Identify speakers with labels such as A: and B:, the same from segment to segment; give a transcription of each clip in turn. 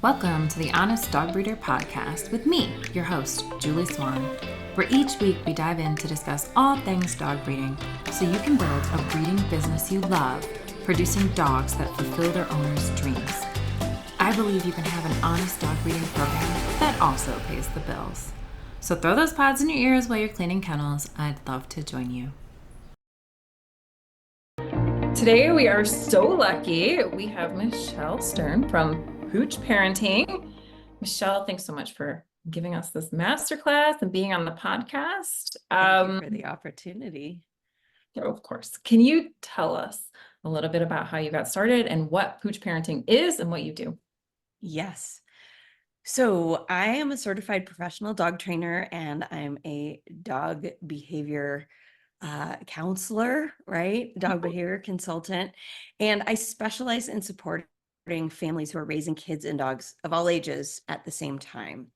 A: Welcome to the Honest Dog Breeder Podcast with me, your host, Julie Swan, where each week we dive in to discuss all things dog breeding so you can build a breeding business you love, producing dogs that fulfill their owners' dreams. I believe you can have an honest dog breeding program that also pays the bills. So throw those pods in your ears while you're cleaning kennels. I'd love to join you. Today we are so lucky. We have Michelle Stern from Pooch Parenting. Michelle, thanks so much for giving us this masterclass and being on the podcast.
B: Thank you for the opportunity.
A: Of course. Can you tell us a little bit about how you got started and what Pooch Parenting is and what you do?
B: Yes. So I am a certified professional dog trainer and I'm a dog behavior counselor, right? Dog behavior consultant. And I specialize in supporting families who are raising kids and dogs of all ages at the same time.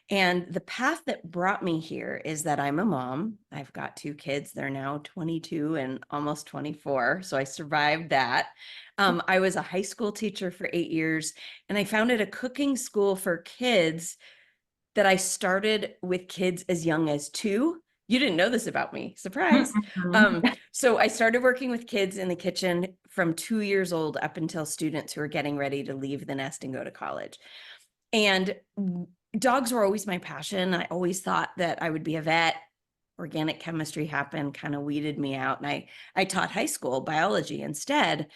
B: And the path that brought me here is that I'm a mom. I've got two kids. They're now 22 and almost 24. So I survived that. I was a high school teacher for 8 years, and I founded a cooking school for kids that I started with kids as young as 2. You didn't know this about me. Surprise. So I started working with kids in the kitchen from 2 years old up until students who are getting ready to leave the nest and go to college. And dogs were always my passion. I always thought that I would be a vet. Organic chemistry happened, kind of weeded me out. And I taught high school biology instead.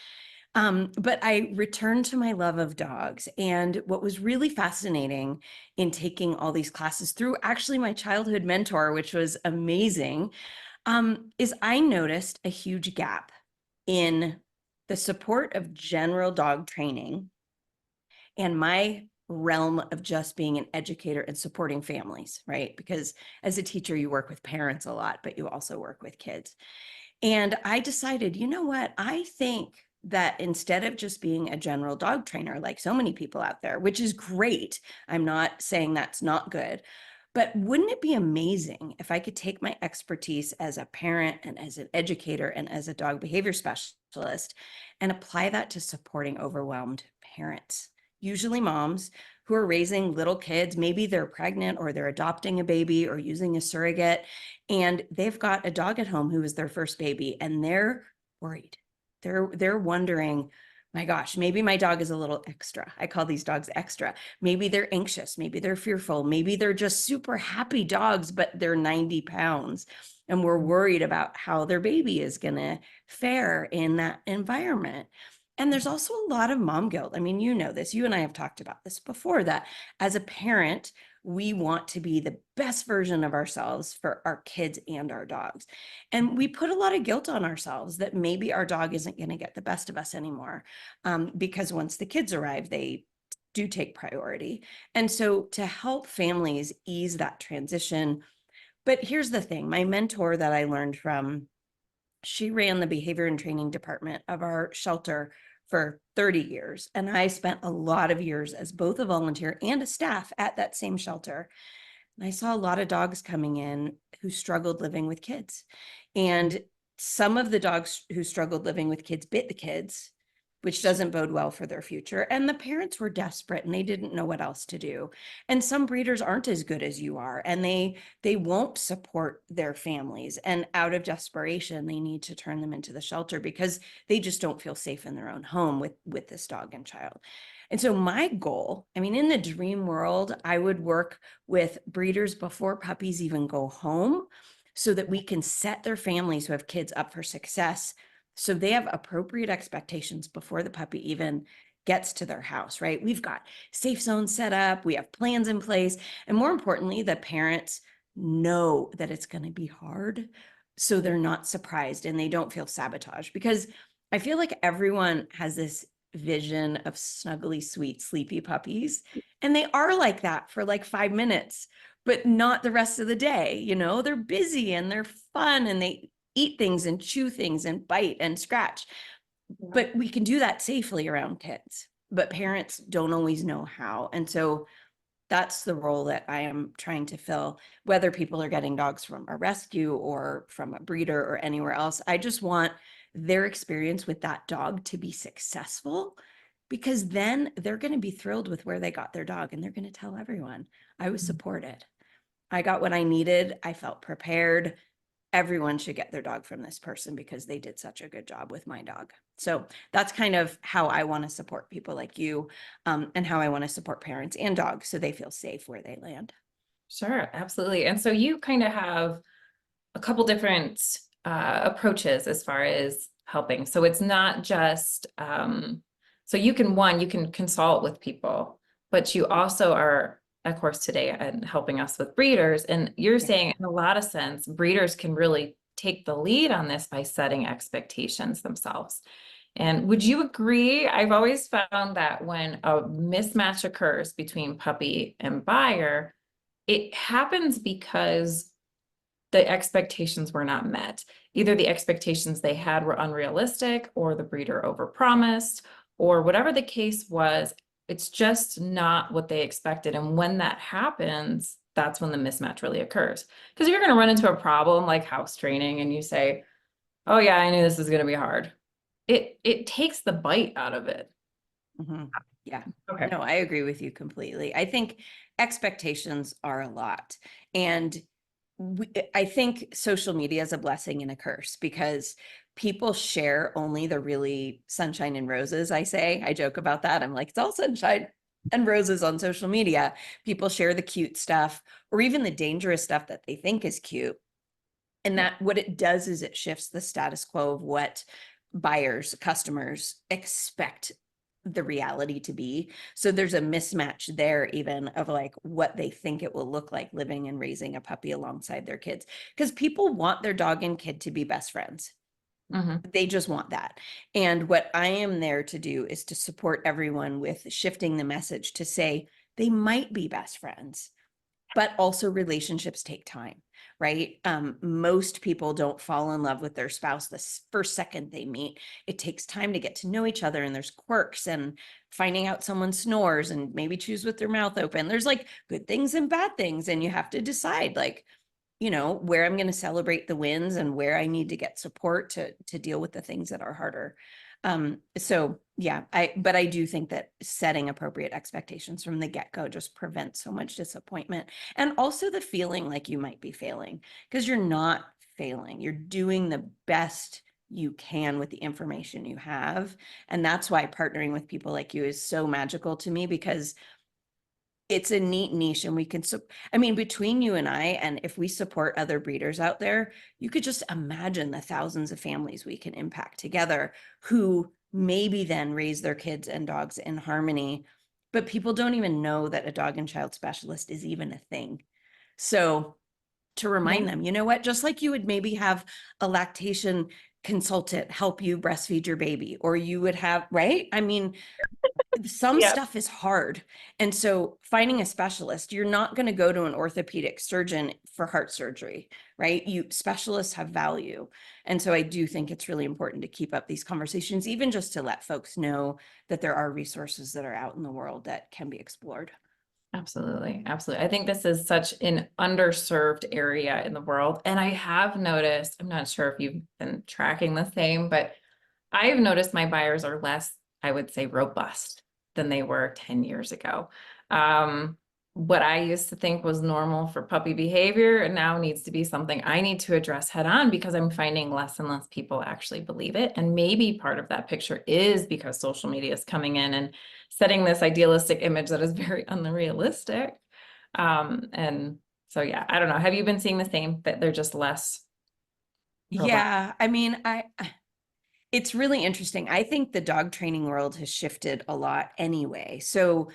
B: But I returned to my love of dogs. And what was really fascinating in taking all these classes through actually my childhood mentor, which was amazing, is I noticed a huge gap in the support of general dog training and my realm of just being an educator and supporting families, right? Because as a teacher, you work with parents a lot, but you also work with kids. And I decided, you know what? I think that instead of just being a general dog trainer, like so many people out there, which is great, I'm not saying that's not good, but wouldn't it be amazing if I could take my expertise as a parent and as an educator and as a dog behavior specialist and apply that to supporting overwhelmed parents? Usually moms who are raising little kids, maybe they're pregnant or they're adopting a baby or using a surrogate, and they've got a dog at home who is their first baby, and they're worried. They're wondering, my gosh, maybe my dog is a little extra. I call these dogs extra. Maybe they're anxious. Maybe they're fearful. Maybe they're just super happy dogs, but they're 90 pounds. And we're worried about how their baby is going to fare in that environment. And there's also a lot of mom guilt. I mean, you know this, you and I have talked about this before, that as a parent, we want to be the best version of ourselves for our kids and our dogs. And we put a lot of guilt on ourselves that maybe our dog isn't going to get the best of us anymore. Because once the kids arrive, they do take priority. And so to help families ease that transition. But here's the thing, my mentor that I learned from, she ran the behavior and training department of our shelter for 30 years. And I spent a lot of years as both a volunteer and a staff at that same shelter. And I saw a lot of dogs coming in who struggled living with kids. And some of the dogs who struggled living with kids bit the kids, which doesn't bode well for their future. And the parents were desperate and they didn't know what else to do. And some breeders aren't as good as you are, and they won't support their families. And out of desperation, they need to turn them into the shelter because they just don't feel safe in their own home with this dog and child. And so my goal, I mean, in the dream world, I would work with breeders before puppies even go home so that we can set their families who have kids up for success, so they have appropriate expectations before the puppy even gets to their house, right? We've got safe zones set up, we have plans in place, and more importantly, the parents know that it's going to be hard, so they're not surprised and they don't feel sabotaged. Because I feel like everyone has this vision of snuggly, sweet, sleepy puppies, and they are like that for like 5 minutes, but not the rest of the day. You know, they're busy and they're fun and they eat things and chew things and bite and scratch. But we can do that safely around kids, but parents don't always know how. And so that's the role that I am trying to fill, whether people are getting dogs from a rescue or from a breeder or anywhere else. I just want their experience with that dog to be successful because then they're going to be thrilled with where they got their dog and they're going to tell everyone, I was supported. I got what I needed. I felt prepared. Everyone should get their dog from this person because they did such a good job with my dog. So that's kind of how I want to support people like you, and how I want to support parents and dogs so they feel safe where they land.
A: Sure, absolutely. And so you kind of have a couple different approaches as far as helping. So it's not just, so you can, one, you can consult with people, but you also are, of course, today and helping us with breeders. And you're
B: Yeah.
A: saying in a lot of sense, breeders can really take the lead on this by setting expectations themselves. And would you agree? I've always found that when a mismatch occurs between puppy and buyer, it happens because the expectations were not met. Either the expectations they had were unrealistic, or the breeder overpromised, or whatever the case was, it's just not what they expected. And when that happens, that's when the mismatch really occurs. Because you're going to run into a problem like house training and you say, oh yeah, I knew this was going to be hard. It takes the bite out of it.
B: Mhm. Yeah.
A: Okay.
B: No, I agree with you completely. I think expectations are a lot. And I think social media is a blessing and a curse because people share only the really sunshine and roses. I joke about that. I'm like, it's all sunshine and roses on social media. People share the cute stuff or even the dangerous stuff that they think is cute. And
A: Yeah.
B: that what it does is it shifts the status quo of what buyers, customers expect the reality to be. So there's a mismatch there even of like what they think it will look like living and raising a puppy alongside their kids. Because people want their dog and kid to be best friends.
A: Mhm.
B: They just want that. And what I am there to do is to support everyone with shifting the message to say they might be best friends, but also relationships take time, right? Most people don't fall in love with their spouse the first second they meet. It takes time to get to know each other, and there's quirks and finding out someone snores and maybe chews with their mouth open. There's like good things and bad things, and you have to decide like, where I'm going to celebrate the wins and where I need to get support to deal with the things that are harder. So yeah, but I do think that setting appropriate expectations from the get-go just prevents so much disappointment, and also the feeling like you might be failing, because you're not failing. You're doing the best you can with the information you have. And that's why partnering with people like you is so magical to me, because it's a neat niche, and we can, I mean, between you and I, and if we support other breeders out there, you could just imagine the thousands of families we can impact together who maybe then raise their kids and dogs in harmony, but people don't even know that a dog and child specialist is even a thing. So to
A: Yeah.
B: remind them, you know what, just like you would maybe have a lactation consultant help you breastfeed your baby, or you would have, right? I mean, some
A: Yeah.
B: stuff is hard. And so finding a specialist, you're not going to go to an orthopedic surgeon for heart surgery, right? You specialists have value. And so I do think it's really important to keep up these conversations, even just to let folks know that there are resources that are out in the world that can be explored.
A: Absolutely. Absolutely. I think this is such an underserved area in the world. And I have noticed, I'm not sure if you've been tracking the same, but I've noticed my buyers are less, I would say, robust than they were 10 years ago. Um, what I used to think was normal for puppy behavior now needs to be something I need to address head on, because I'm finding less and less people actually believe it. And maybe part of that picture is because social media is coming in and setting this idealistic image that is very unrealistic. And so, yeah, I don't know. Have you been seeing the same, that they're just less robust?
B: Yeah, I mean, it's really interesting. I think the dog training world has shifted a lot anyway. So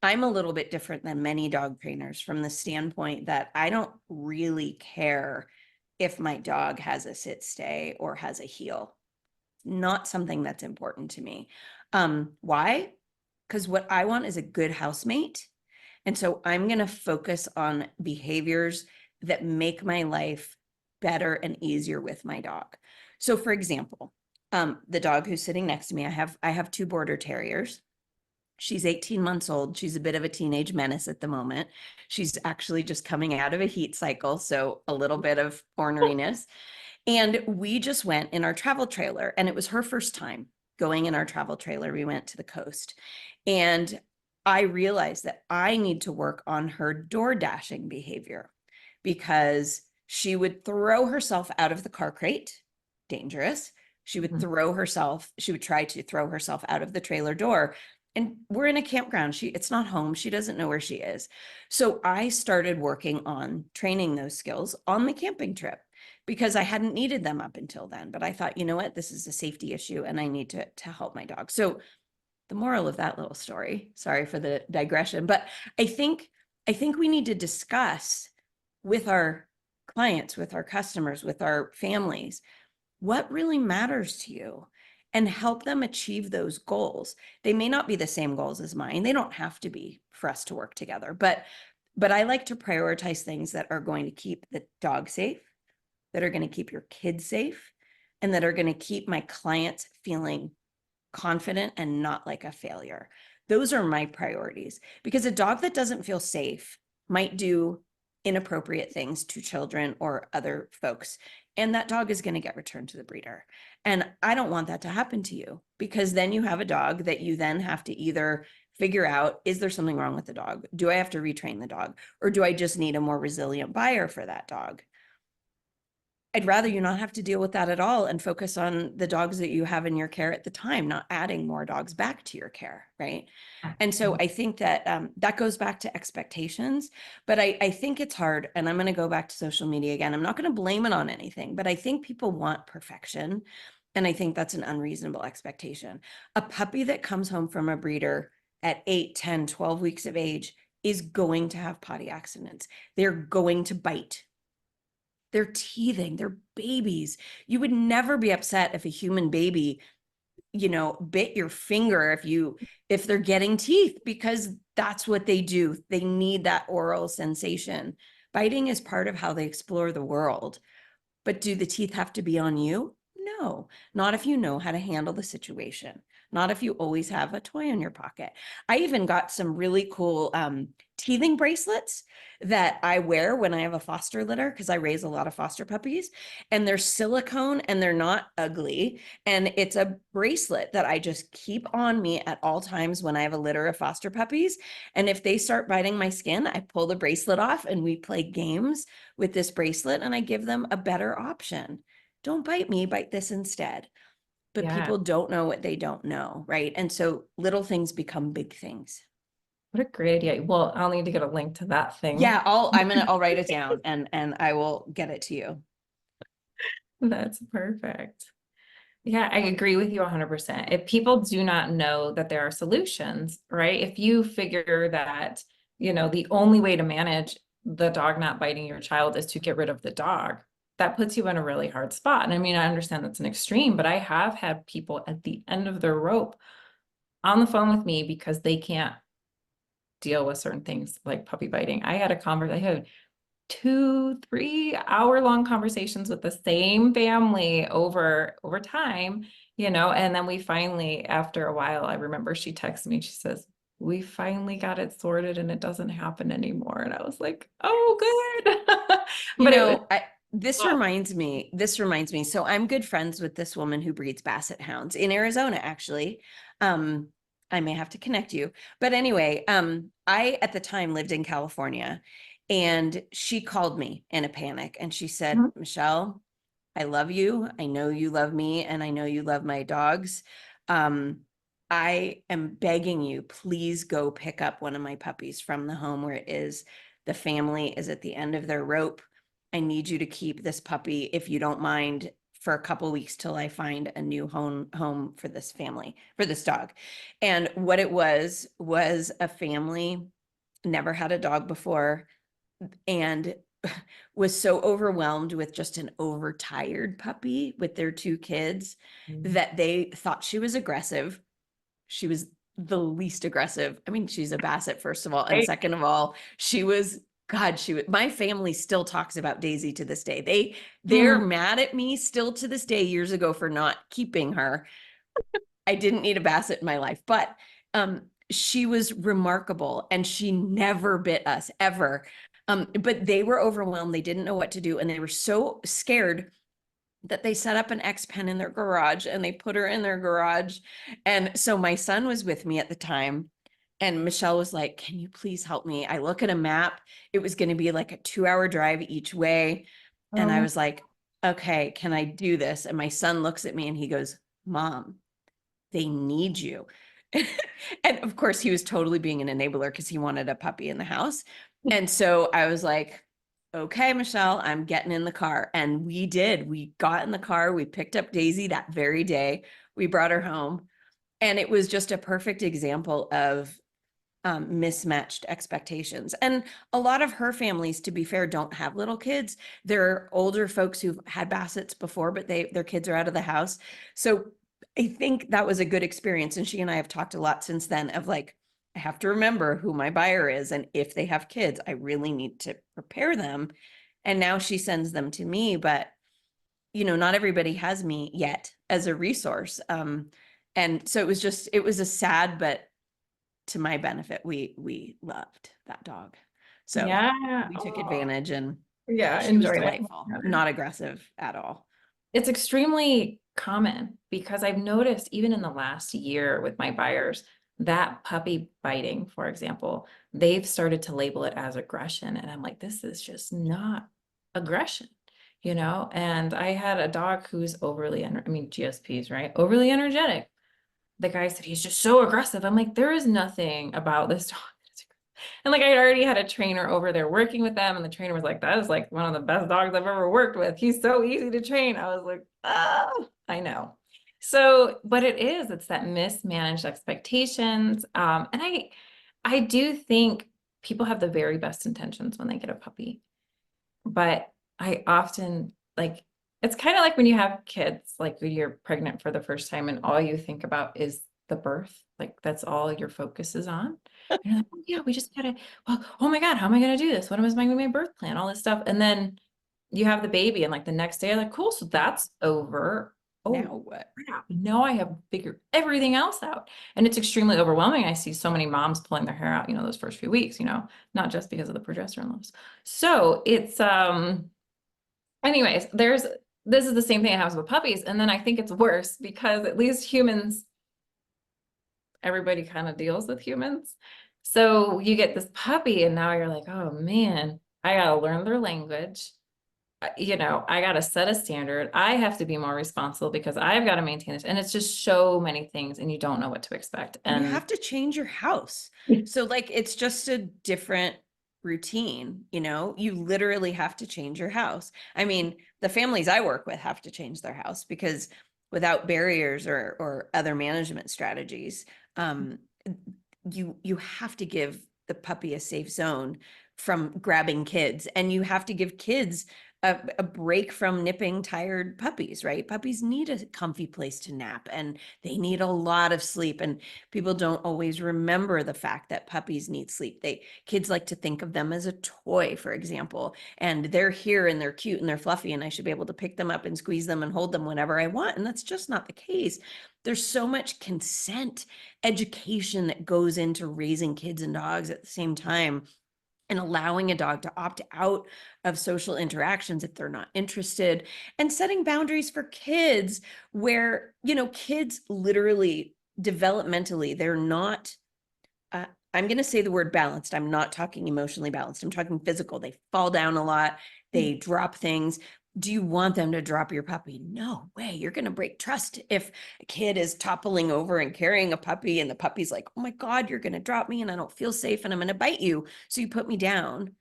B: I'm a little bit different than many dog trainers from the standpoint that I don't really care if my dog has a sit stay or has a heel. Not something that's important to me. Why? Because what I want is a good housemate. And so I'm going to focus on behaviors that make my life better and easier with my dog. So for example, the dog who's sitting next to me, I have two border terriers. She's 18 months old. She's a bit of a teenage menace at the moment. She's actually just coming out of a heat cycle, so a little bit of orneriness. And we just went in our travel trailer, and it was her first time. going in our travel trailer. We went to the coast, and I realized that I need to work on her door dashing behavior, because she would throw herself out of the car crate, dangerous. She would try to throw herself out of the trailer door. And we're in a campground. It's not home. She doesn't know where she is. So I started working on training those skills on the camping trip, because I hadn't needed them up until then. But I thought, you know what, this is a safety issue and I need to help my dog. So the moral of that little story, sorry for the digression, but I think we need to discuss with our clients, with our customers, with our families, what really matters to you, and help them achieve those goals. They may not be the same goals as mine. They don't have to be for us to work together, but I like to prioritize things that are going to keep the dog safe, that are going to keep your kids safe, and that are going to keep my clients feeling confident and not like a failure. Those are my priorities, because a dog that doesn't feel safe might do inappropriate things to children or other folks, and that dog is going to get returned to the breeder. And I don't want that to happen to you, because then you have a dog that you then have to either figure out, is there something wrong with the dog? Do I have to retrain the dog? Or do I just need a more resilient buyer for that dog? I'd rather you not have to deal with that at all and focus on the dogs that you have in your care at the time, not adding more dogs back to your care, right? And so I think that that goes back to expectations, but I think it's hard. And I'm going to go back to social media again. I'm not going to blame it on anything, but I think people want perfection. And I think that's an unreasonable expectation. A puppy that comes home from a breeder at 8, 10, 12 weeks of age is going to have potty accidents. They're going to bite. They're teething, they're babies. You would never be upset if a human baby, bit your finger if they're getting teeth, because that's what they do. They need that oral sensation. Biting is part of how they explore the world. But do the teeth have to be on you? No, not if you know how to handle the situation. Not if you always have a toy in your pocket. I even got some really cool teething bracelets that I wear when I have a foster litter, because I raise a lot of foster puppies, and they're silicone and they're not ugly. And it's a bracelet that I just keep on me at all times when I have a litter of foster puppies. And if they start biting my skin, I pull the bracelet off and we play games with this bracelet, and I give them a better option. Don't bite me, bite this instead. But people don't know what they don't know, right? And so little things become big things.
A: What a great idea. Well, I'll need to get a link to that thing.
B: Yeah, I'll write it down and I will get it to you.
A: That's perfect. Yeah, I agree with you 100%. If people do not know that there are solutions, right? If you figure that, the only way to manage the dog not biting your child is to get rid of the dog, that puts you in a really hard spot. And I mean, I understand that's an extreme, but I have had people at the end of their rope on the phone with me because they can't deal with certain things like puppy biting. I had 2-3 hour long conversations with the same family over time, and then we finally, after a while, I remember she texted me, she says, we finally got it sorted and it doesn't happen anymore. And I was like, oh, good.
B: This reminds me. So I'm good friends with this woman who breeds basset hounds in Arizona, actually. I may have to connect you, but anyway, I, at the time, lived in California, and she called me in a panic and she said, Michelle, I love you. I know you love me, and I know you love my dogs. I am begging you, please go pick up one of my puppies from the home where it is. The family is at the end of their rope. I need you to keep this puppy, if you don't mind, for a couple of weeks till I find a new home for this family, for this dog. And what it was a family, never had a dog before, and was so overwhelmed with just an overtired puppy with their 2 kids that they thought she was aggressive. She was the least aggressive. I mean, she's a basset, first of all. And second of all, my family still talks about Daisy to this day. They're mad at me still to this day, years ago, for not keeping her. I didn't need a basset in my life, but she was remarkable, and she never bit us, ever. But they were overwhelmed. They didn't know what to do, and they were so scared that they set up an X pen in their garage and they put her in their garage. And so my son was with me at the time. And Michelle was like, can you please help me? I look at a map. It was going to be like a 2-hour drive each way. And I was like, okay, can I do this? And my son looks at me and he goes, Mom, they need you. And of course, he was totally being an enabler because he wanted a puppy in the house. And so I was like, okay, Michelle, I'm getting in the car. And we did. We got in the car. We picked up Daisy that very day. We brought her home. And it was just a perfect example of mismatched expectations. And a lot of her families, to be fair, don't have little kids. They're older folks who've had Bassets before, but their kids are out of the house. So I think that was a good experience. And she and I have talked a lot since then of like, I have to remember who my buyer is. And if they have kids, I really need to prepare them. And now she sends them to me, but not everybody has me yet as a resource. And so it was a sad, but to my benefit, we loved that dog. So
A: Yeah.
B: we took advantage, and
A: Yeah,
B: she was
A: enjoyed it.
B: delightful, not aggressive at all.
A: It's extremely common because I've noticed even in the last year with my buyers that puppy biting, for example, they've started to label it as aggression. And I'm like, this is just not aggression, And I had a dog who's GSPs, right? Overly energetic. The guy said, he's just so aggressive. I'm like, there is nothing about this dog. And like, I already had a trainer over there working with them. And the trainer was like, that is like one of the best dogs I've ever worked with. He's so easy to train. I was like, I know. So, but it's that mismanaged expectations. And I do think people have the very best intentions when they get a puppy, but I often like, it's kind of like when you have kids, like when you're pregnant for the first time and all you think about is the birth. Like that's all your focus is on. And you're like, oh, yeah, we just gotta, well, oh my God, how am I gonna do this? What am I gonna my birth plan? All this stuff. And then you have the baby and like the next day, like, cool, so that's over. Oh,
B: Now what?
A: crap. Now I have figured everything else out. And it's extremely overwhelming. I see so many moms pulling their hair out, those first few weeks, not just because of the progesterone levels. So it's anyways, this is the same thing that happens with puppies. And then I think it's worse because at least humans, everybody kind of deals with humans. So you get this puppy and now you're like, oh man, I gotta learn their language. I got to set a standard. I have to be more responsible because I've got to maintain this. And it's just so many things and you don't know what to expect.
B: And you have to change your house. So like, it's just a different routine, you literally have to change your house. I mean, the families I work with have to change their house because without barriers or other management strategies, you have to give the puppy a safe zone from grabbing kids, and you have to give kids a break from nipping tired puppies, right? Puppies need a comfy place to nap and they need a lot of sleep. And people don't always remember the fact that puppies need sleep. Kids like to think of them as a toy, for example, and they're here and they're cute and they're fluffy and I should be able to pick them up and squeeze them and hold them whenever I want. And that's just not the case. There's so much consent education that goes into raising kids and dogs at the same time, and allowing a dog to opt out of social interactions if they're not interested, and setting boundaries for kids where, kids literally developmentally, they're not, I'm going to say the word balanced. I'm not talking emotionally balanced. I'm talking physical. They fall down a lot. They drop things. Do you want them to drop your puppy? No way. You're going to break trust if a kid is toppling over and carrying a puppy and the puppy's like, oh my God, you're going to drop me and I don't feel safe and I'm going to bite you. So you put me down.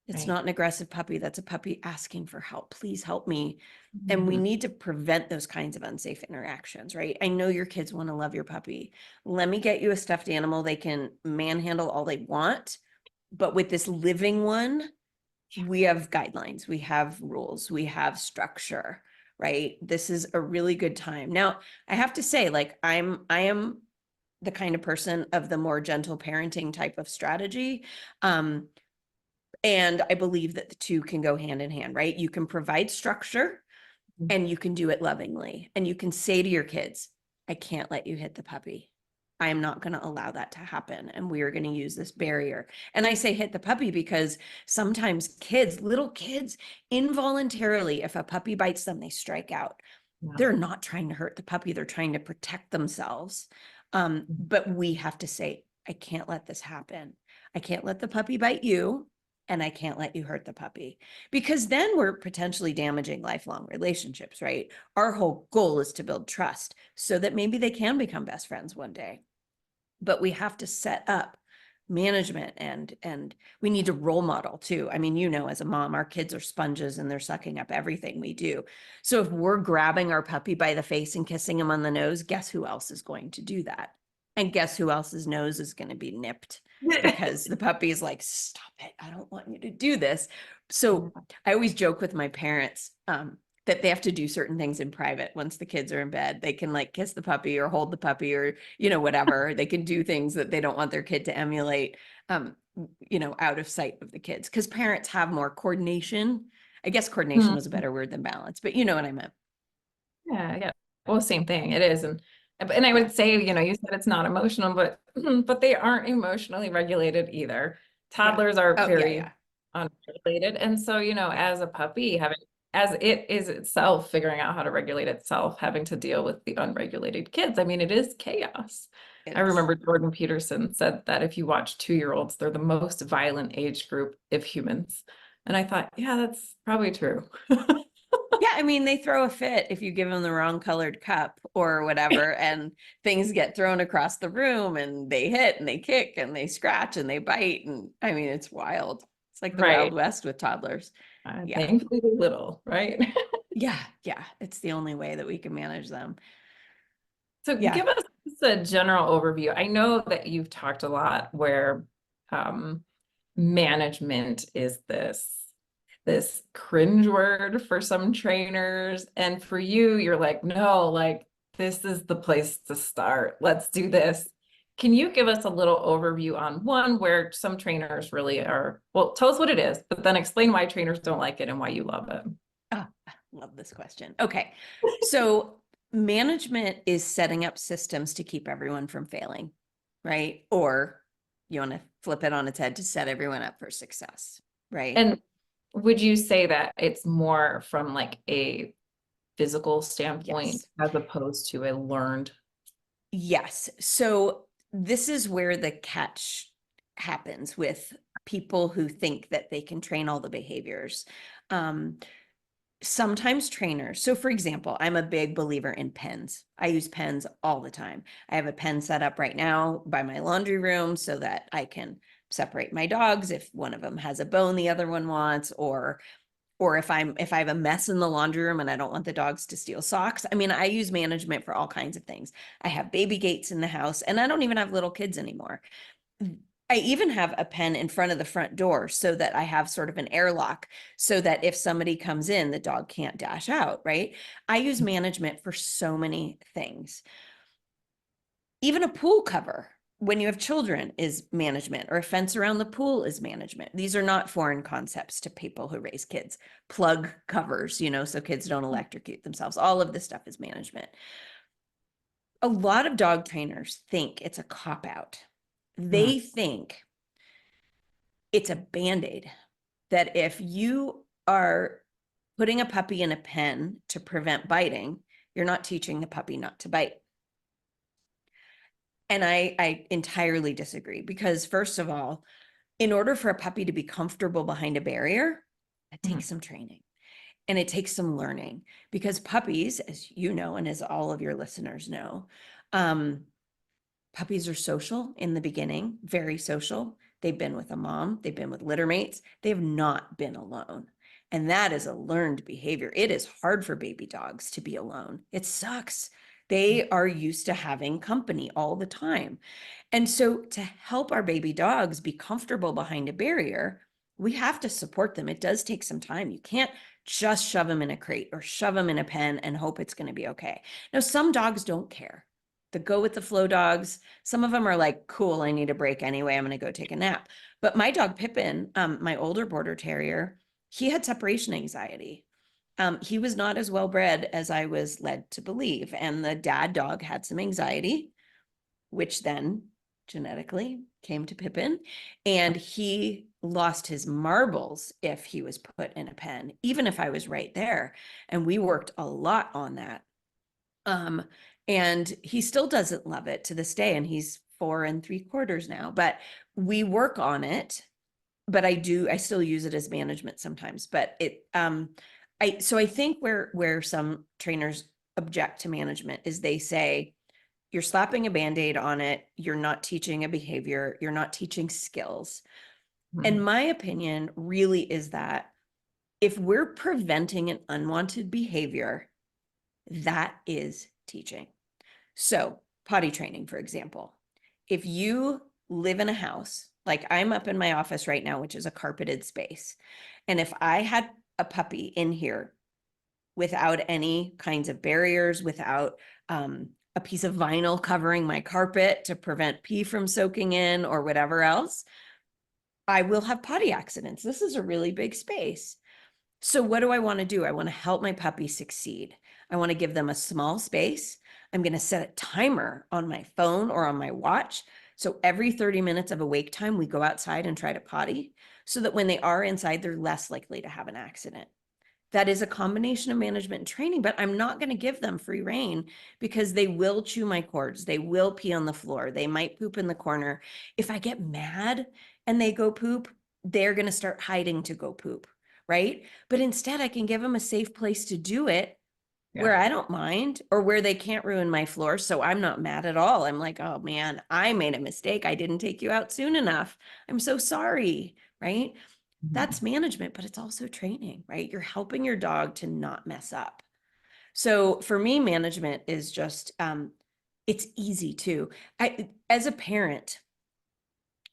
B: It's
A: Right.
B: not an aggressive puppy. That's a puppy asking for help. Please help me. And we need to prevent those kinds of unsafe interactions, right? I know your kids want to love your puppy. Let me get you a stuffed animal. They can manhandle all they want. But with this living one, we have guidelines, we have rules, we have structure, right? This is a really good time. Now, I have to say, like, I am the kind of person of the more gentle parenting type of strategy. And I believe that the two can go hand in hand, right? You can provide structure and you can do it lovingly. And you can say to your kids, I can't let you hit the puppy. I am not going to allow that to happen. And we are going to use this barrier. And I say hit the puppy because sometimes kids, little kids, involuntarily, if a puppy bites them, they strike out.
A: Yeah.
B: They're not trying to hurt the puppy. They're trying to protect themselves. But we have to say, I can't let this happen. I can't let the puppy bite you. And I can't let you hurt the puppy, because then we're potentially damaging lifelong relationships, right? Our whole goal is to build trust so that maybe they can become best friends one day. But we have to set up management, and we need to role model too. I mean, as a mom, our kids are sponges and they're sucking up everything we do. So if we're grabbing our puppy by the face and kissing him on the nose, guess who else is going to do that? And guess who else's nose is going to be nipped because the puppy is like, stop it, I don't want you to do this. So I always joke with my parents that they have to do certain things in private. Once the kids are in bed, they can like kiss the puppy or hold the puppy or, whatever. They can do things that they don't want their kid to emulate, out of sight of the kids. Because parents have more coordination. I guess coordination was a better word than balance, but you know what I meant.
A: Yeah. Well, same thing. It is. And I would say, you said it's not emotional, but but they aren't emotionally regulated either. Toddlers are very unregulated. And so, as a puppy, as it is itself figuring out how to regulate itself, having to deal with the unregulated kids. I mean, it is chaos. I remember Jordan Peterson said that if you watch 2-year-olds, they're the most violent age group of humans. And I thought, yeah, that's probably true.
B: Yeah, I mean, they throw a fit if you give them the wrong colored cup or whatever, and things get thrown across the room and they hit and they kick and they scratch and they bite. And I mean, it's wild. It's like the Wild West with toddlers.
A: Thankfully little, right?
B: Yeah. It's the only way that we can manage them.
A: So give us just a general overview. I know that you've talked a lot where management is this cringe word for some trainers. And for you, you're like, no, like this is the place to start. Let's do this. Can you give us a little overview on one where some trainers really are, well, tell us what it is, but then explain why trainers don't like it and why you love it.
B: Oh, I love this question. Okay. So management is setting up systems to keep everyone from failing, right? Or you want to flip it on its head, to set everyone up for success, right?
A: And would you say that it's more from like a physical standpoint as opposed to a learned?
B: Yes. So this is where the catch happens with people who think that they can train all the behaviors. Sometimes trainers. So for example, I'm a big believer in pens. I use pens all the time. I have a pen set up right now by my laundry room so that I can separate my dogs if one of them has a bone the other one wants, or if I have a mess in the laundry room and I don't want the dogs to steal socks. I mean, I use management for all kinds of things. I have baby gates in the house, and I don't even have little kids anymore. I even have a pen in front of the front door so that I have sort of an airlock so that if somebody comes in, the dog can't dash out, right? I use management for so many things. Even a pool cover, when you have children, is management, or a fence around the pool is management. These are not foreign concepts to people who raise kids. Plug covers, so kids don't electrocute themselves. All of this stuff is management. A lot of dog trainers think it's a cop-out. They think it's a Band-Aid, that if you are putting a puppy in a pen to prevent biting, you're not teaching the puppy not to bite. And I entirely disagree, because first of all, in order for a puppy to be comfortable behind a barrier, it takes some training and it takes some learning, because puppies, as you know, and as all of your listeners know, puppies are social in the beginning, very social. They've been with a mom, they've been with litter mates, they have not been alone. And that is a learned behavior. It is hard for baby dogs to be alone. It sucks. They are used to having company all the time. And so to help our baby dogs be comfortable behind a barrier, we have to support them. It does take some time. You can't just shove them in a crate or shove them in a pen and hope it's going to be okay. Now, some dogs don't care. The go with the flow dogs, some of them are like, cool, I need a break anyway, I'm going to go take a nap. But my dog Pippin, my older border terrier, he had separation anxiety. He was not as well bred as I was led to believe. And the dad dog had some anxiety. which then genetically came to Pippin, and he lost his marbles if he was put in a pen, even if I was right there. And we worked a lot on that. And he still doesn't love it to this day, and he's 4 3/4 now, but we work on it. But I still use it as management sometimes, but so I think where some trainers object to management is they say, you're slapping a Band-Aid on it. You're not teaching a behavior. You're not teaching skills. And my opinion really is that if we're preventing an unwanted behavior, that is teaching. So potty training, for example, if you live in a house, like I'm up in my office right now, which is a carpeted space, and if I had a puppy in here without any kinds of barriers, without a piece of vinyl covering my carpet to prevent pee from soaking in or whatever else, I will have potty accidents. This is a really big space. So what do I want to do? I want to help my puppy succeed. I want to give them a small space. I'm going to set a timer on my phone or on my watch. So every 30 minutes of awake time, we go outside and try to potty so that when they are inside, they're less likely to have an accident. That is a combination of management and training, but I'm not going to give them free rein because they will chew my cords. They will pee on the floor. They might poop in the corner. If I get mad and they go poop, they're going to start hiding to go poop, right? But instead, I can give them a safe place to do it where I don't mind, or where they can't ruin my floor. So I'm not mad at all. I'm like, oh man, I made a mistake. I didn't take you out soon enough. I'm so sorry, right? That's management, but it's also training, right? You're helping your dog to not mess up. So for me, management is just, it's easy too. As a parent,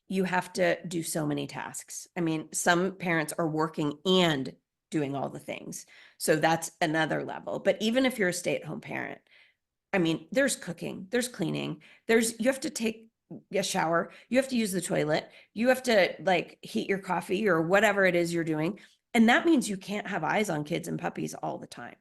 B: you have to do so many tasks. I mean, some parents are working and doing all the things. So that's another level. But even if you're a stay-at-home parent, I mean, there's cooking, there's cleaning, you have to take a shower, you have to use the toilet, you have to like heat your coffee or whatever it is you're doing. And that means you can't have eyes on kids and puppies all the time,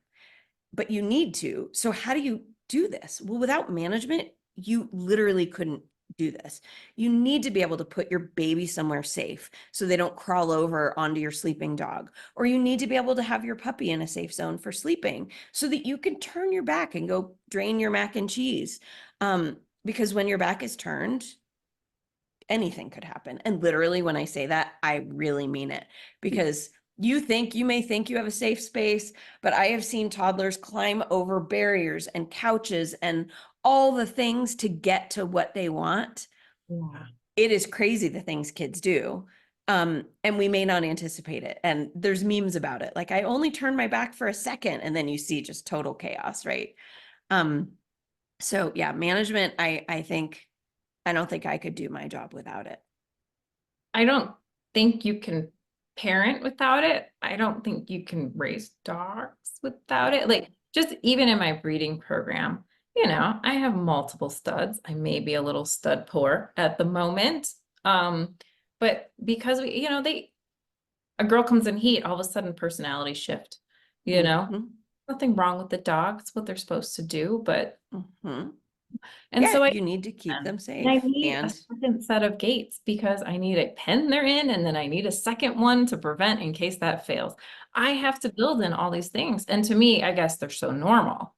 B: but you need to. So how do you do this? Well, without management, you literally couldn't do this. You need to be able to put your baby somewhere safe so they don't crawl over onto your sleeping dog, or you need to be able to have your puppy in a safe zone for sleeping so that you can turn your back and go drain your mac and cheese. Because when your back is turned, anything could happen. And literally, when I say that, I really mean it, because you may think you have a safe space, but I have seen toddlers climb over barriers and couches and all the things to get to what they want.
A: Yeah.
B: It is crazy the things kids do. And we may not anticipate it. And there's memes about it. Like, I only turned my back for a second, and then you see just total chaos, right? So yeah, management, I don't think I could do my job without it.
A: I don't think you can parent without it. I don't think you can raise dogs without it. Like, just even in my breeding program, I have multiple studs. I may be a little stud poor at the moment. But because a girl comes in heat, all of a sudden personality shift,
B: Mhm.
A: nothing wrong with the dog. It's what they're supposed to do, but
B: Mhm.
A: and
B: Yeah,
A: so
B: you need to keep them
A: and I
B: safe.
A: need a
B: And
A: second set of gates because I need a pen they're in, and then I need a second one to prevent in case that fails. I have to build in all these things. And to me, I guess they're so normal.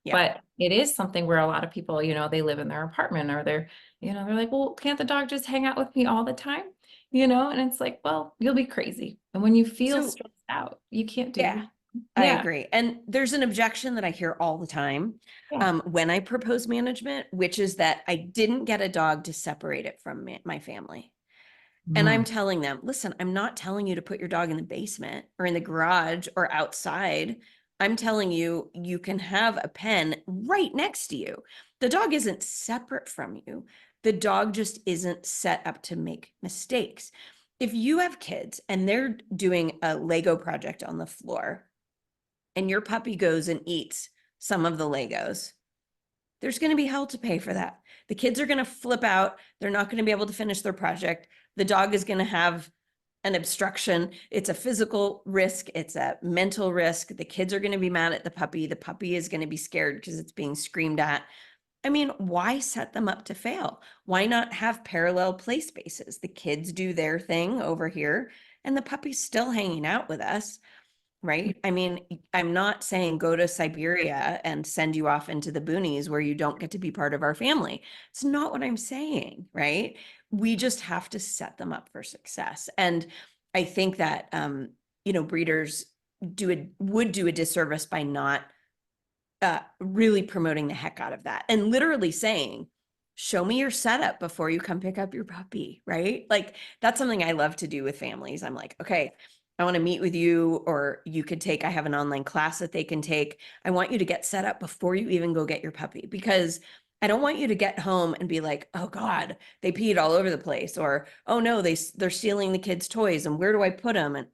B: yeah.
A: But it is something where a lot of people, they live in their apartment, or they're like, well, can't the dog just hang out with me all the time? And it's like, well, you'll be crazy. And when you feel
B: So
A: stressed out, you can't do
B: yeah,
A: it.
B: I
A: Yeah.
B: agree. And there's an objection that I hear all the time
A: Yeah.
B: when I propose management, which is that I didn't get a dog to separate it from my family. And I'm telling them, listen, I'm not telling you to put your dog in the basement or in the garage or outside. I'm telling you, you can have a pen right next to you. The dog isn't separate from you. The dog just isn't set up to make mistakes. If you have kids and they're doing a Lego project on the floor and your puppy goes and eats some of the Legos, there's going to be hell to pay for that. The kids are going to flip out. They're not going to be able to finish their project. The dog is going to have an obstruction. It's a physical risk. It's a mental risk. The kids are going to be mad at the puppy. The puppy is going to be scared because it's being screamed at. I mean, why set them up to fail? Why not have parallel play spaces? The kids do their thing over here and the puppy's still hanging out with us, right? I mean, I'm not saying go to Siberia and send you off into the boonies where you don't get to be part of our family. It's not what I'm saying, right? We just have to set them up for success. And I think that breeders would do a disservice by not really promoting the heck out of that and literally saying, show me your setup before you come pick up your puppy, right? Like that's something I love to do with families. I'm like, okay, I want to meet with you, or you could take, I have an online class that they can take. I want you to get set up before you even go get your puppy, because I don't want you to get home and be like, oh God, they peed all over the place, or, oh no, they're stealing the kids' toys and where do I put them? And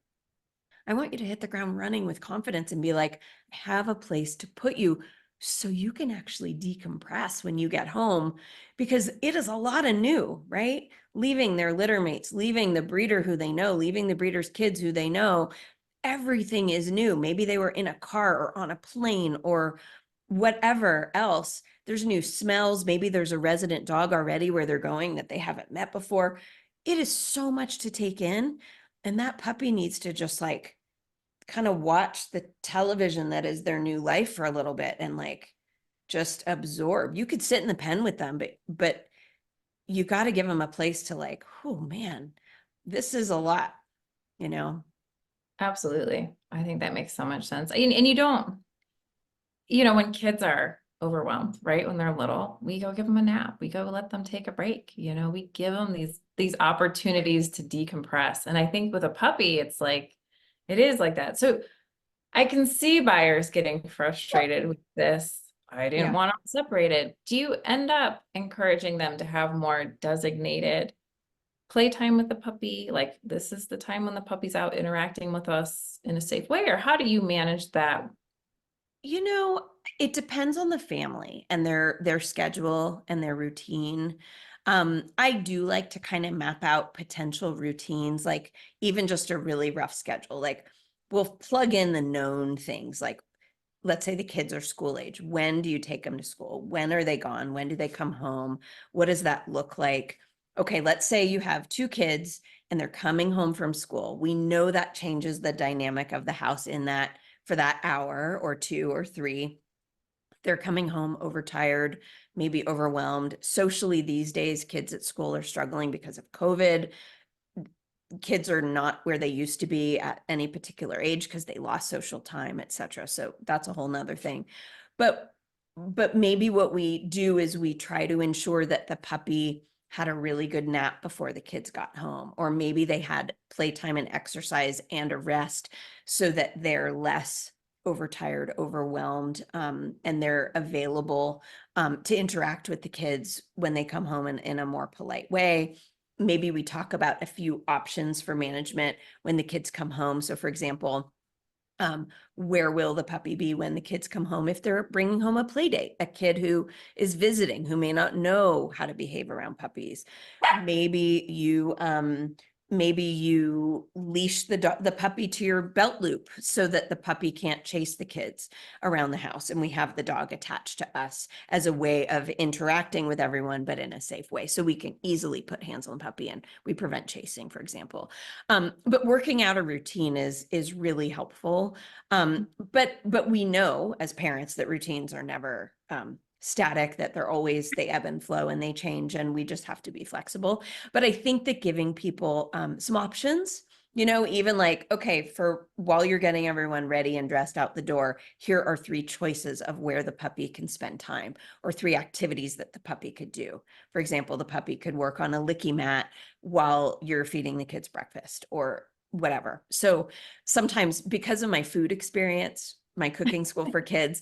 B: I want you to hit the ground running with confidence and be like, I have a place to put you so you can actually decompress when you get home, because it is a lot of new, right? Leaving their litter mates, leaving the breeder who they know, leaving the breeder's kids who they know. Everything is new. Maybe they were in a car or on a plane or whatever else. There's new smells. Maybe there's a resident dog already where they're going that they haven't met before. It is so much to take in. And that puppy needs to just like kind of watch the television that is their new life for a little bit and like just absorb. You could sit in the pen with them, but you got to give them a place to like, oh man, this is a lot, you know?
A: Absolutely. I think that makes so much sense. And you don't, when kids are overwhelmed, right? When they're little, we go give them a nap. We go let them take a break. We give them these opportunities to decompress. And I think with a puppy, it's like, it is like that. So I can see buyers getting frustrated with this. I didn't
B: Yeah.
A: want them separated. Do you end up encouraging them to have more designated playtime with the puppy? Like this is the time when the puppy's out interacting with us in a safe way, or how do you manage that?
B: It depends on the family and their schedule and their routine. I do like to kind of map out potential routines, like even just a really rough schedule. Like we'll plug in the known things, like let's say the kids are school age. When do you take them to school? When are they gone? When do they come home? What does that look like? Okay, let's say you have two kids and they're coming home from school. We know that changes the dynamic of the house in that for that hour or two or three. They're coming home overtired, maybe overwhelmed. Socially, these days, kids at school are struggling because of COVID. Kids are not where they used to be at any particular age because they lost social time, etc. So that's a whole nother thing. But maybe what we do is we try to ensure that the puppy had a really good nap before the kids got home, or maybe they had playtime and exercise and a rest so that they're less overtired, overwhelmed, and they're available to interact with the kids when they come home in a more polite way. Maybe we talk about a few options for management when the kids come home. So for example, where will the puppy be when the kids come home? If they're bringing home a play date, a kid who is visiting, who may not know how to behave around puppies. Maybe you leash the puppy to your belt loop so that the puppy can't chase the kids around the house. And we have the dog attached to us as a way of interacting with everyone, but in a safe way. So we can easily put hands on the puppy and we prevent chasing, for example. But working out a routine is really helpful. But we know as parents that routines are never static, that they ebb and flow and they change, and we just have to be flexible. But I think that giving people some options, even like, okay, for while you're getting everyone ready and dressed out the door, here are 3 choices of where the puppy can spend time, or 3 activities that the puppy could do. For example, the puppy could work on a licky mat while you're feeding the kids breakfast or whatever. So sometimes, because of my food experience, my cooking school for kids,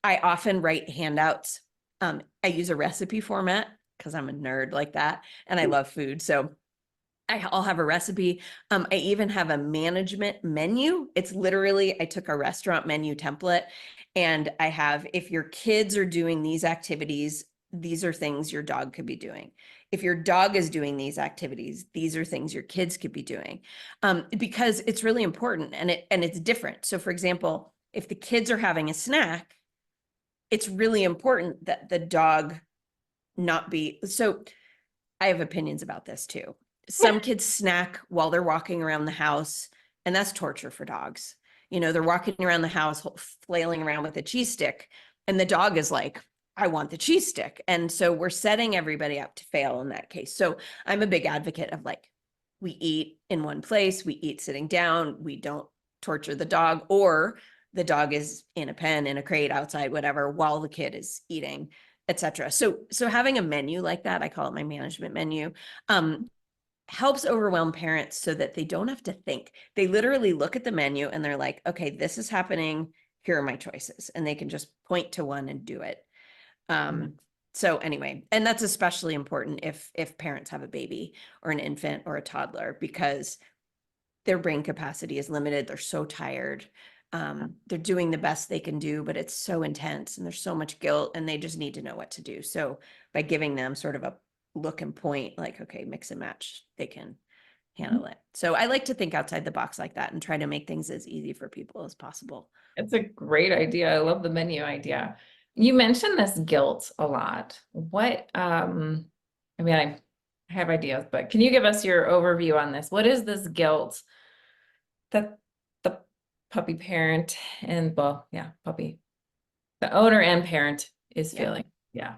B: I often write handouts. I use a recipe format because I'm a nerd like that and I love food. So I'll have a recipe. I even have a management menu. It's literally, I took a restaurant menu template and I have, if your kids are doing these activities, these are things your dog could be doing. If your dog is doing these activities, these are things your kids could be doing, because it's really important and it's different. So for example, if the kids are having a snack, it's really important that the dog not be, so I have opinions about this too. Some kids snack while they're walking around the house, and that's torture for dogs. They're walking around the house flailing around with a cheese stick, and the dog is like, I want the cheese stick. And so we're setting everybody up to fail in that case. So I'm a big advocate of like, we eat in one place, we eat sitting down, we don't torture the dog, or the dog is in a pen, in a crate, outside, whatever, while the kid is eating, etc. So having a menu like that, I call it my management menu, helps overwhelm parents so that they don't have to think. They literally look at the menu and they're like, okay, this is happening. Here are my choices. And they can just point to one and do it. So anyway, and that's especially important if parents have a baby or an infant or a toddler, because their brain capacity is limited. They're so tired. They're doing the best they can do, but it's so intense and there's so much guilt, and they just need to know what to do. So by giving them sort of a look and point, like, okay, mix and match, they can handle it. So I like to think outside the box like that and try to make things as easy for people as possible.
A: It's a great idea. I love the menu idea. You mentioned this guilt a lot. What, I mean, I have ideas, but can you give us your overview on this? What is this guilt that the puppy parent and, well, yeah, puppy, the owner and parent is feeling? Yeah.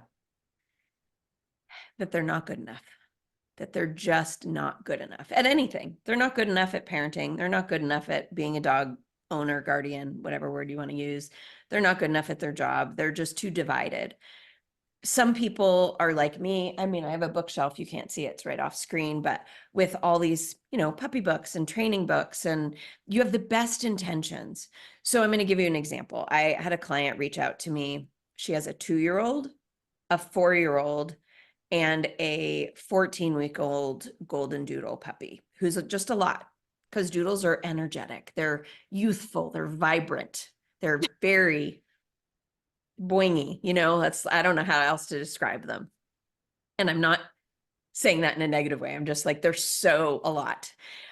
B: That they're not good enough, that they're just not good enough at anything. They're not good enough at parenting. They're not good enough at being a dog owner, guardian, whatever word you want to use. They're not good enough at their job. They're just too divided. Some people are like me. I mean, I have a bookshelf. You can't see it. It's right off screen, but with all these, puppy books and training books, and you have the best intentions. So I'm going to give you an example. I had a client reach out to me. She has a 2-year-old, a 4-year-old, and a 14-week-old golden doodle puppy, who's just a lot, because doodles are energetic. They're youthful. They're vibrant. They're very boingy, I don't know how else to describe them. And I'm not saying that in a negative way. I'm just like, they're so a lot.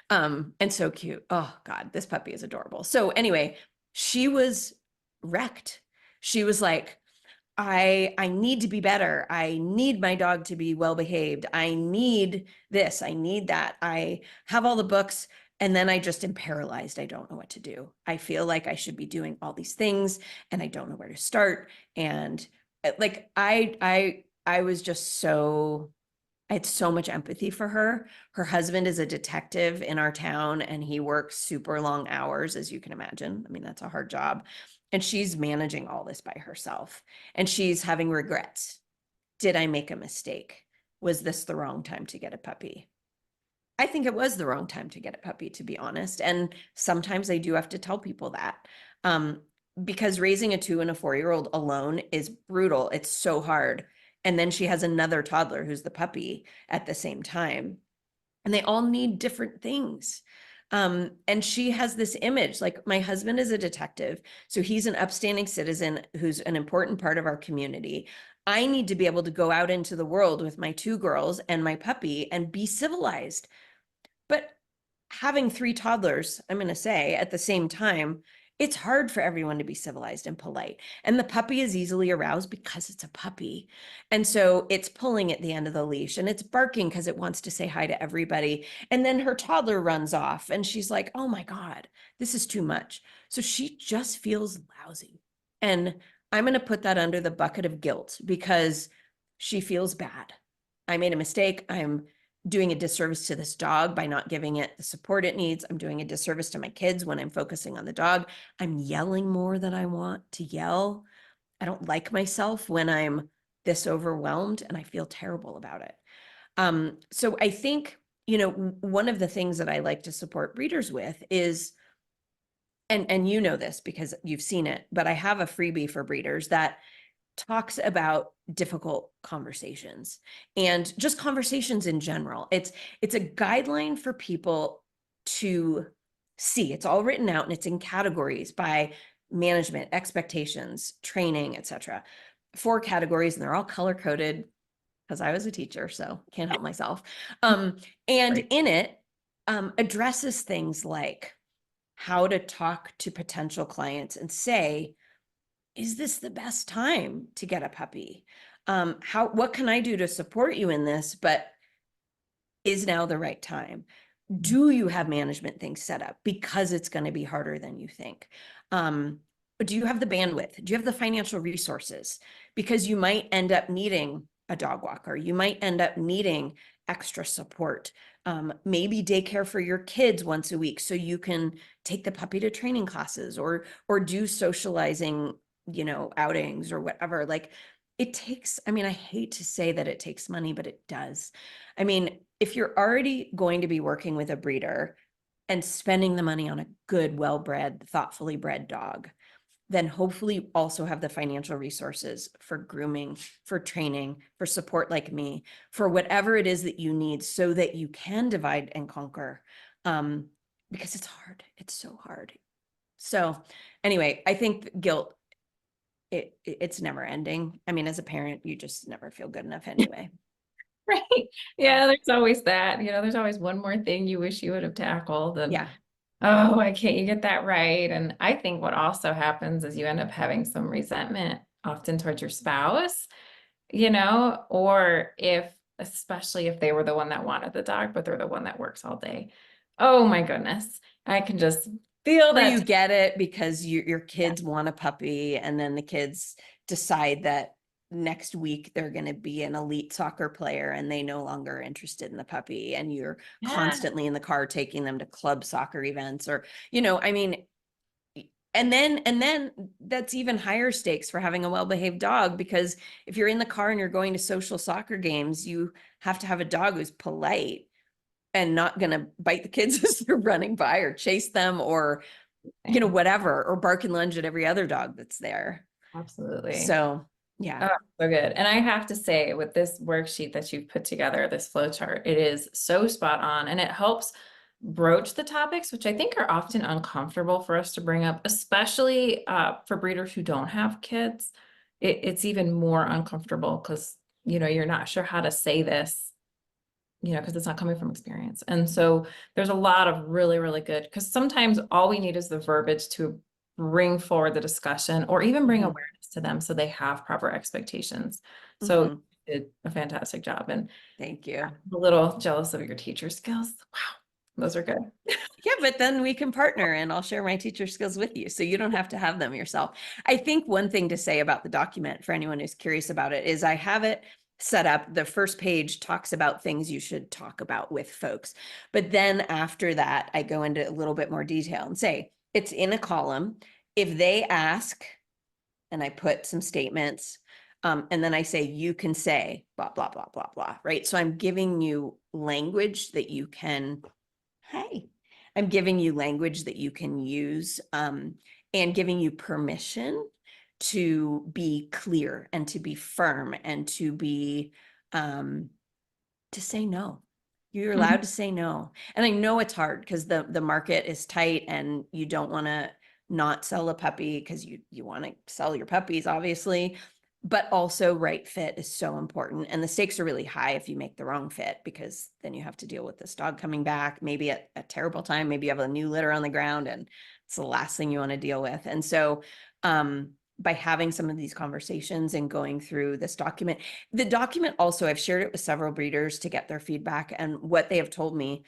B: And so cute. Oh God, this puppy is adorable. So anyway, she was wrecked. She was like, I need to be better. I need my dog to be well behaved. I need this. I need that. I have all the books, and then I just am paralyzed. I don't know what to do. I feel like I should be doing all these things and I don't know where to start. And like I was just so, I had so much empathy for her. Her husband is a detective in our town and he works super long hours, as you can imagine. I mean, that's a hard job. And she's managing all this by herself, and she's having regrets. Did I make a mistake? Was this the wrong time to get a puppy? I think it was the wrong time to get a puppy, to be honest. And sometimes I do have to tell people that, because raising a 2 and a 4-year-old alone is brutal. It's so hard. And then she has another toddler who's the puppy at the same time. And they all need different things. And she has this image, like, my husband is a detective, so he's an upstanding citizen who's an important part of our community. I need to be able to go out into the world with my 2 girls and my puppy and be civilized. But having 3 toddlers, I'm going to say, at the same time, it's hard for everyone to be civilized and polite. And the puppy is easily aroused because it's a puppy. And so it's pulling at the end of the leash and it's barking because it wants to say hi to everybody. And then her toddler runs off and she's like, oh my God, this is too much. So she just feels lousy. And I'm going to put that under the bucket of guilt because she feels bad. I made a mistake. I'm doing a disservice to this dog by not giving it the support it needs. I'm doing a disservice to my kids when I'm focusing on the dog. I'm yelling more than I want to yell. I don't like myself when I'm this overwhelmed, and I feel terrible about it. So I think, one of the things that I like to support breeders with is, and you know this because you've seen it, but I have a freebie for breeders that talks about difficult conversations and just conversations in general. It's a guideline for people to see. It's all written out and it's in categories by management, expectations, training, etc. 4 categories, and they're all color coded because I was a teacher, so can't help myself. And
A: Right.
B: in it, addresses things like how to talk to potential clients and say, is this the best time to get a puppy? What can I do to support you in this? But is now the right time? Do you have management things set up? Because it's going to be harder than you think. Do you have the bandwidth? Do you have the financial resources? Because you might end up needing a dog walker. You might end up needing extra support. Maybe daycare for your kids once a week so you can take the puppy to training classes or do socializing, outings or whatever. Like it takes, I mean, I hate to say that it takes money, but it does. I mean, if you're already going to be working with a breeder and spending the money on a good, well-bred, thoughtfully bred dog, then hopefully you also have the financial resources for grooming, for training, for support like me, for whatever it is that you need so that you can divide and conquer. Because it's hard. It's so hard. So anyway, I think guilt, it's never ending. I mean, as a parent, you just never feel good enough anyway.
A: Right. Yeah, there's always that. There's always one more thing you wish you would have tackled. And
B: Yeah.
A: oh, why can't you get that right? And I think what also happens is you end up having some resentment often towards your spouse, or especially if they were the one that wanted the dog, but they're the one that works all day. Oh my goodness. I can just feel
B: Or you
A: that.
B: get it because your
A: Yeah.
B: kids want a puppy and then the kids decide that next week they're going to be an elite soccer player and they no longer are interested in the puppy and you're
A: Yeah.
B: constantly in the car taking them to club soccer events or I mean, and then that's even higher stakes for having a well-behaved dog, because if you're in the car and you're going to social soccer games, you have to have a dog who's polite and not going to bite the kids as they're running by or chase them or whatever, or bark and lunge at every other dog that's there.
A: Absolutely.
B: So yeah.
A: Oh, so good. And I have to say, with this worksheet that you've put together, this flow chart, it is so spot on, and it helps broach the topics, which I think are often uncomfortable for us to bring up, especially for breeders who don't have kids. It's even more uncomfortable because, you're not sure how to say this, because it's not coming from experience. And so there's a lot of really, really good, because sometimes all we need is the verbiage to bring forward the discussion or even bring
B: Mhm.
A: awareness to them so they have proper expectations. So
B: Mhm.
A: you did a fantastic job. And
B: Thank you.
A: I'm a little jealous of your teacher skills. Wow, those are good.
B: Yeah, but then we can partner and I'll share my teacher skills with you so you don't have to have them yourself. I think one thing to say about the document for anyone who's curious about it is I have it set up. The first page talks about things you should talk about with folks. But then after that, I go into a little bit more detail and say it's in a column. If they ask, and I put some statements, and then I say, you can say blah, blah, blah, blah, blah, right? So I'm giving you language that you can, hey, I'm giving you language that you can use, and giving you permission to be clear and to be firm and to be, to say no. You're
A: Mhm.
B: allowed to say no. And I know it's hard because the market is tight and you don't want to not sell a puppy because you want to sell your puppies, obviously. But also right fit is so important. And the stakes are really high if you make the wrong fit, because then you have to deal with this dog coming back, maybe at a terrible time, maybe you have a new litter on the ground and it's the last thing you want to deal with. And so by having some of these conversations and going through this document, the document also, I've shared it with several breeders to get their feedback, and what they have told me,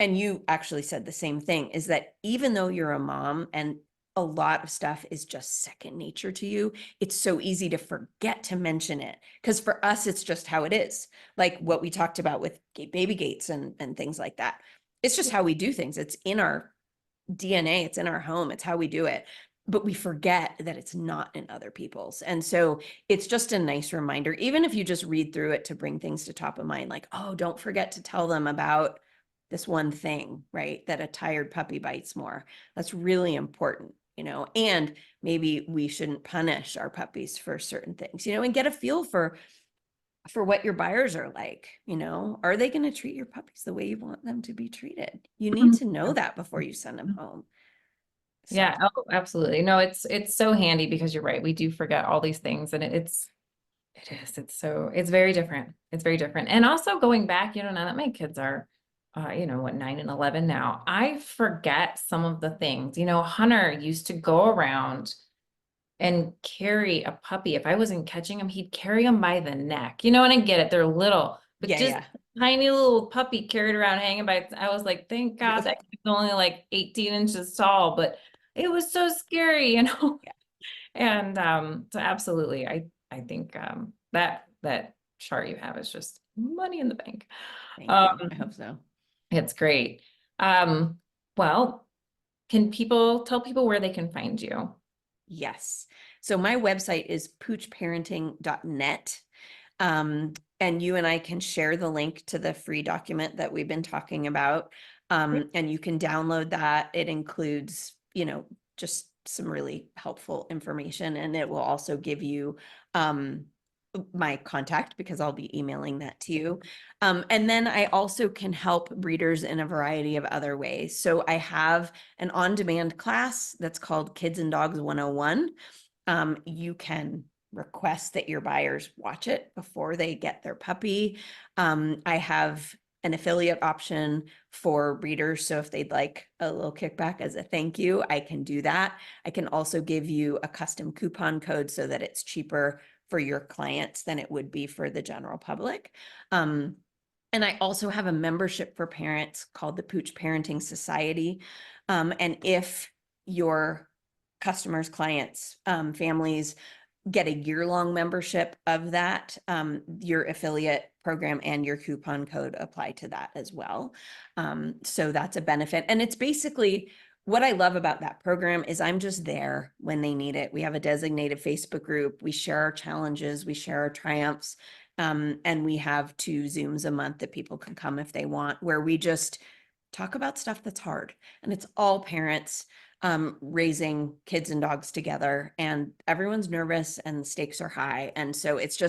B: and you actually said the same thing, is that even though you're a mom and a lot of stuff is just second nature to you, it's so easy to forget to mention it. Because for us, it's just how it is. Like what we talked about with baby gates and things like that. It's just how we do things. It's in our DNA, it's in our home, it's how we do it. But we forget that it's not in other people's. And so it's just a nice reminder, even if you just read through it to bring things to top of mind, like, oh, don't forget to tell them about this one thing, right? That a tired puppy bites more. That's really important, and maybe we shouldn't punish our puppies for certain things, and get a feel for what your buyers are like. Are they going to treat your puppies the way you want them to be treated? You need to know that before you send them home. So
A: Yeah, oh, absolutely. No, it's so handy because you're right. We do forget all these things, and it's very different. It's very different. And also going back, now that my kids are, 9 and 11 now, I forget some of the things. Hunter used to go around and carry a puppy. If I wasn't catching him, he'd carry him by the neck. And I get it, they're little, but
B: Yeah,
A: just
B: yeah.
A: tiny little puppy carried around hanging by. I was like, thank God that kid's only like 18 inches tall, but it was so scary,
B: Yeah.
A: And so absolutely, I think that chart you have is just money in the bank.
B: Thank you. I
A: Um,
B: hope so.
A: it's great. Well, can people tell people where they can find you?
B: Yes. So my website is poochparenting.net. And you and I can share the link to the free document that we've been talking about. And you can download that. It includes, just some really helpful information. And it will also give you my contact, because I'll be emailing that to you. And then I also can help breeders in a variety of other ways. So I have an on-demand class that's called Kids and Dogs 101. You can request that your buyers watch it before they get their puppy. I have an affiliate option for breeders. So if they'd like a little kickback as a thank you, I can do that. I can also give you a custom coupon code so that it's cheaper for your clients than it would be for the general public. And I also have a membership for parents called the Pooch Parenting Society. And if your customers, clients, families get a year-long membership of that, your affiliate program and your coupon code apply to that as well. So that's a benefit. And it's basically, what I love about that program is I'm just there when they need it. We have a designated Facebook group. We share our challenges. We share our triumphs. And we have 2 Zooms a month that people can come if they want, where we just talk about stuff that's hard. And it's all parents raising kids and dogs together, and everyone's nervous and the stakes are high. And so it's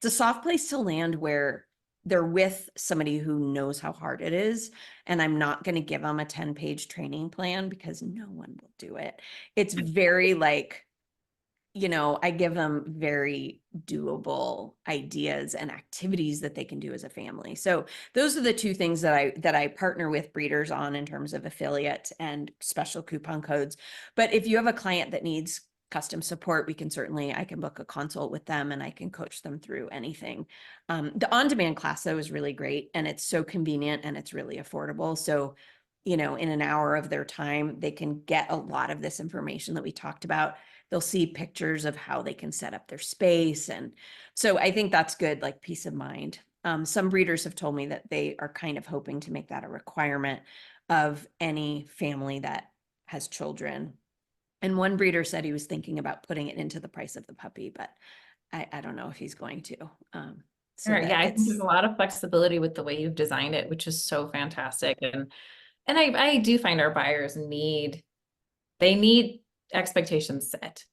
B: a soft place to land where they're with somebody who knows how hard it is. And I'm not going to give them a 10-page training plan, because no one will do it. It's very like, I give them very doable ideas and activities that they can do as a family. So those are the 2 things that I partner with breeders on in terms of affiliate and special coupon codes. But if you have a client that needs custom support, I can book a consult with them and I can coach them through anything. The on-demand class, though, is really great, and it's so convenient and it's really affordable. So, in an hour of their time, they can get a lot of this information that we talked about. They'll see pictures of how they can set up their space. And so I think that's good, like peace of mind. Some breeders have told me that they are kind of hoping to make that a requirement of any family that has children. And one breeder said he was thinking about putting it into the price of the puppy, but I don't know if he's going to. So
A: Sure.
B: that
A: Yeah, I think there's
B: it's,
A: a lot of flexibility with the way you've designed it, which is so fantastic. And I do find our buyers they need expectations set.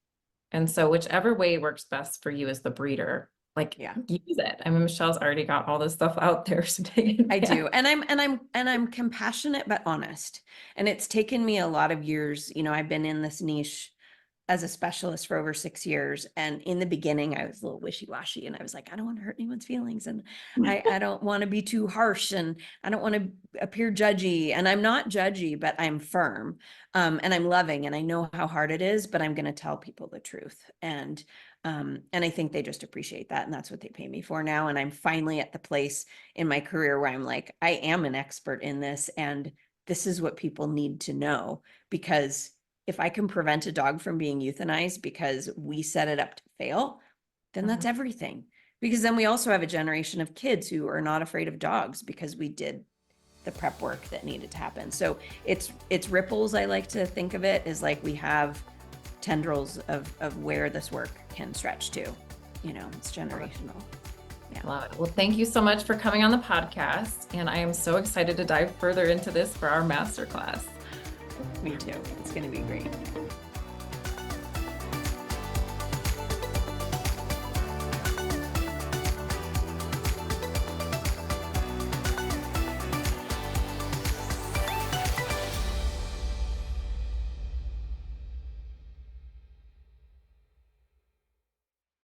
A: And so whichever way works best for you as the breeder,
B: yeah.
A: use it. I mean, Michelle's already got all this stuff out there, so take
B: I
A: advantage.
B: do. And I'm compassionate but honest. And it's taken me a lot of years. I've been in this niche as a specialist for over 6 years. And in the beginning, I was a little wishy-washy, and I was like, I don't want to hurt anyone's feelings. And I don't want to be too harsh, and I don't want to appear judgy. And I'm not judgy, but I'm firm. And I'm loving, and I know how hard it is, but I'm going to tell people the truth. And I think they just appreciate that. And that's what they pay me for now. And I'm finally at the place in my career where I'm like, I am an expert in this. And this is what people need to know, because if I can prevent a dog from being euthanized because we set it up to fail, then that's everything. Because then we also have a generation of kids who are not afraid of dogs because we did the prep work that needed to happen. So it's ripples. I like to think of it as like we have tendrils of where this work can stretch to. It's generational.
A: Yeah. Love it. Well, thank you so much for coming on the podcast. And I am so excited to dive further into this for our masterclass.
B: Me too. It's going to be great.